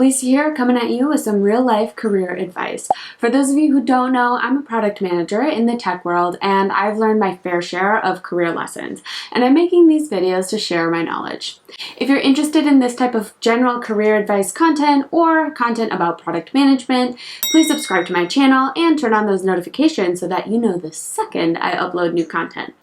Elise here, coming at you with some real-life career advice. For those of you who don't know, I'm a product manager in the tech world, and I've learned my fair share of career lessons, and I'm making these videos to share my knowledge. If you're interested in this type of general career advice content or content about product management, please subscribe to my channel and turn on those notifications so that you know the second I upload new content.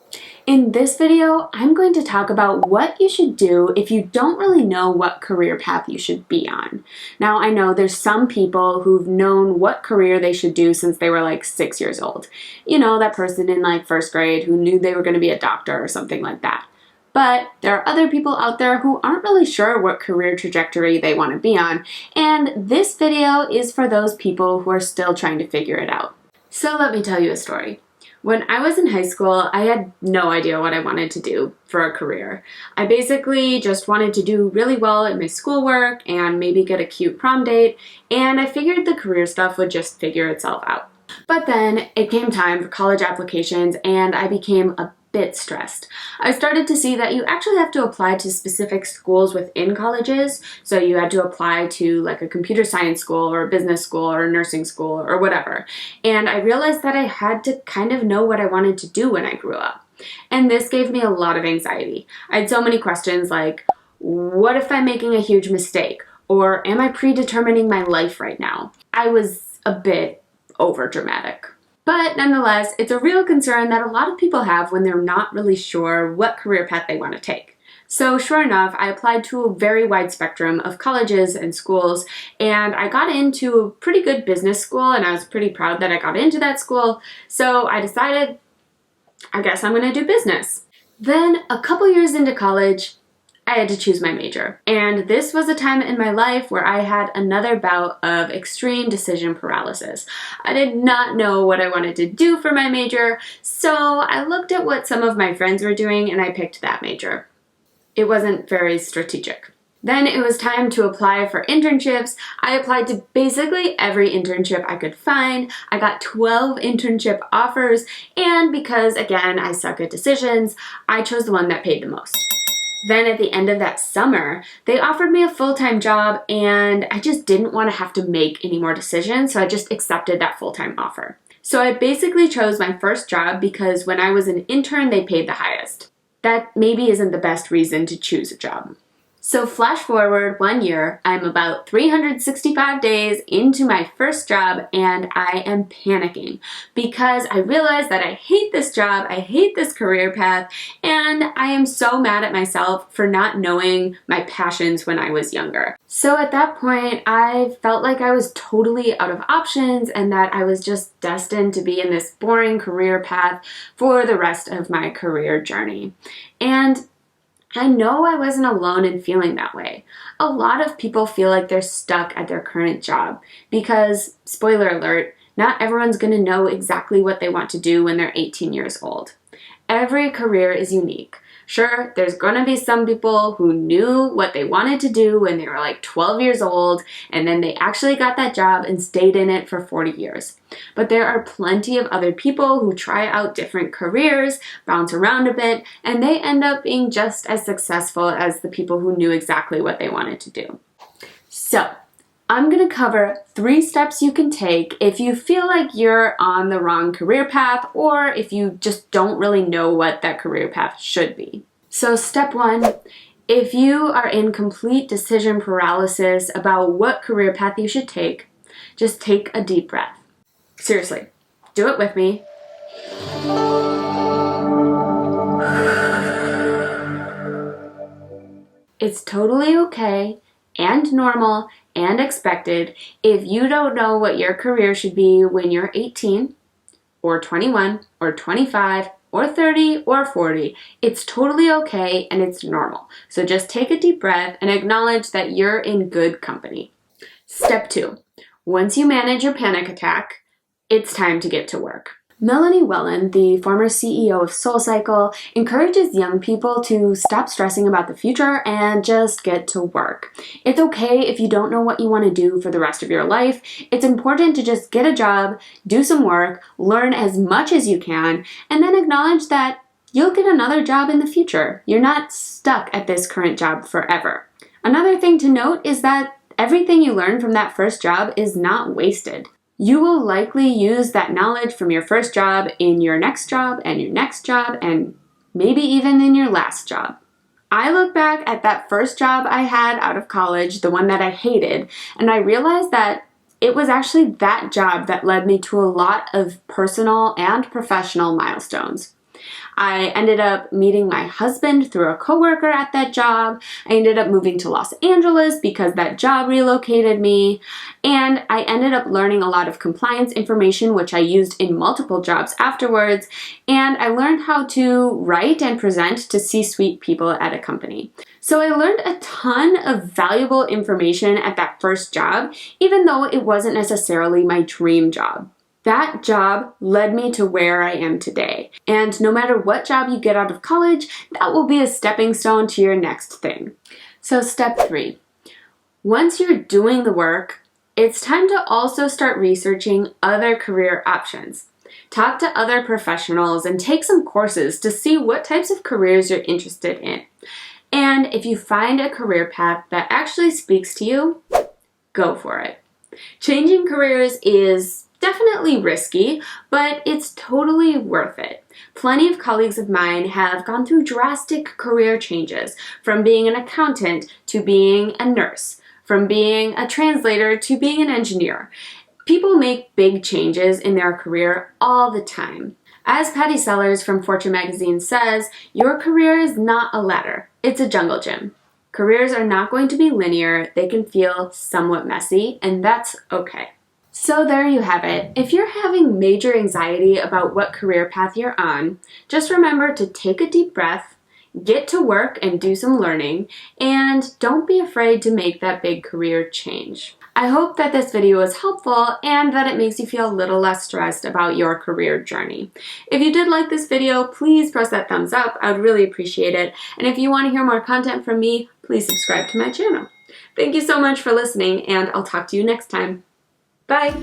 In this video, I'm going to talk about what you should do if you don't really know what career path you should be on. Now, I know there's some people who've known what career they should do since they were like 6 years old. You know, that person in like first grade who knew they were going to be a doctor or something like that. But there are other people out there who aren't really sure what career trajectory they want to be on, and this video is for those people who are still trying to figure it out. So let me tell you a story. When I was in high school, I had no idea what I wanted to do for a career. I basically just wanted to do really well in my schoolwork and maybe get a cute prom date, and I figured the career stuff would just figure itself out. But then it came time for college applications and I became a bit stressed. I started to see that you actually have to apply to specific schools within colleges. So you had to apply to like a computer science school or a business school or a nursing school or whatever. And I realized that I had to kind of know what I wanted to do when I grew up. And this gave me a lot of anxiety. I had so many questions like, what if I'm making a huge mistake? Or am I predetermining my life right now? I was a bit over dramatic. But nonetheless, it's a real concern that a lot of people have when they're not really sure what career path they want to take. So sure enough, I applied to a very wide spectrum of colleges and schools, and I got into a pretty good business school, and I was pretty proud that I got into that school. So I decided, I guess I'm going to do business. Then a couple years into college, I had to choose my major. And this was a time in my life where I had another bout of extreme decision paralysis. I did not know what I wanted to do for my major, so I looked at what some of my friends were doing and I picked that major. It wasn't very strategic. Then it was time to apply for internships. I applied to basically every internship I could find. I got 12 internship offers, and because, again, I suck at decisions, I chose the one that paid the most. Then at the end of that summer, they offered me a full-time job and I just didn't want to have to make any more decisions, so I just accepted that full-time offer. So I basically chose my first job because when I was an intern, they paid the highest. That maybe isn't the best reason to choose a job. So flash forward 1 year, I'm about 365 days into my first job and I am panicking because I realize that I hate this job, I hate this career path, and I am so mad at myself for not knowing my passions when I was younger. So at that point, I felt like I was totally out of options and that I was just destined to be in this boring career path for the rest of my career journey. And I know I wasn't alone in feeling that way. A lot of people feel like they're stuck at their current job because, spoiler alert, not everyone's going to know exactly what they want to do when they're 18 years old. Every career is unique. Sure, there's going to be some people who knew what they wanted to do when they were like 12 years old, and then they actually got that job and stayed in it for 40 years. But there are plenty of other people who try out different careers, bounce around a bit, and they end up being just as successful as the people who knew exactly what they wanted to do. So, I'm going to cover 3 steps you can take if you feel like you're on the wrong career path or if you just don't really know what that career path should be. So step 1, if you are in complete decision paralysis about what career path you should take, just take a deep breath. Seriously, do it with me. It's totally okay and normal and expected if you don't know what your career should be when you're 18 or 21 or 25 or 30 or 40. It's totally okay and it's normal. So just take a deep breath and acknowledge that you're in good company. Step 2, once you manage your panic attack, it's time to get to work. Melanie Wellen, the former CEO of SoulCycle, encourages young people to stop stressing about the future and just get to work. It's okay if you don't know what you want to do for the rest of your life. It's important to just get a job, do some work, learn as much as you can, and then acknowledge that you'll get another job in the future. You're not stuck at this current job forever. Another thing to note is that everything you learn from that first job is not wasted. You will likely use that knowledge from your first job in your next job and your next job and maybe even in your last job. I look back at that first job I had out of college, the one that I hated, and I realized that it was actually that job that led me to a lot of personal and professional milestones. I ended up meeting my husband through a coworker at that job. I ended up moving to Los Angeles because that job relocated me. And I ended up learning a lot of compliance information, which I used in multiple jobs afterwards. And I learned how to write and present to C-suite people at a company. So I learned a ton of valuable information at that first job, even though it wasn't necessarily my dream job. That job led me to where I am today. And no matter what job you get out of college, that will be a stepping stone to your next thing. So step 3. Once you're doing the work, it's time to also start researching other career options. Talk to other professionals and take some courses to see what types of careers you're interested in. And if you find a career path that actually speaks to you, go for it. Changing careers is definitely risky, but it's totally worth it. Plenty of colleagues of mine have gone through drastic career changes, from being an accountant to being a nurse, from being a translator to being an engineer. People make big changes in their career all the time. As Patty Sellers from Fortune magazine says, your career is not a ladder, it's a jungle gym. Careers are not going to be linear, they can feel somewhat messy, and that's okay. So there you have it. If you're having major anxiety about what career path you're on, just remember to take a deep breath, get to work and do some learning, and don't be afraid to make that big career change. I hope that this video was helpful and that it makes you feel a little less stressed about your career journey. If you did like this video, please press that thumbs up. I would really appreciate it. And if you want to hear more content from me, please subscribe to my channel. Thank you so much for listening, and I'll talk to you next time. Bye!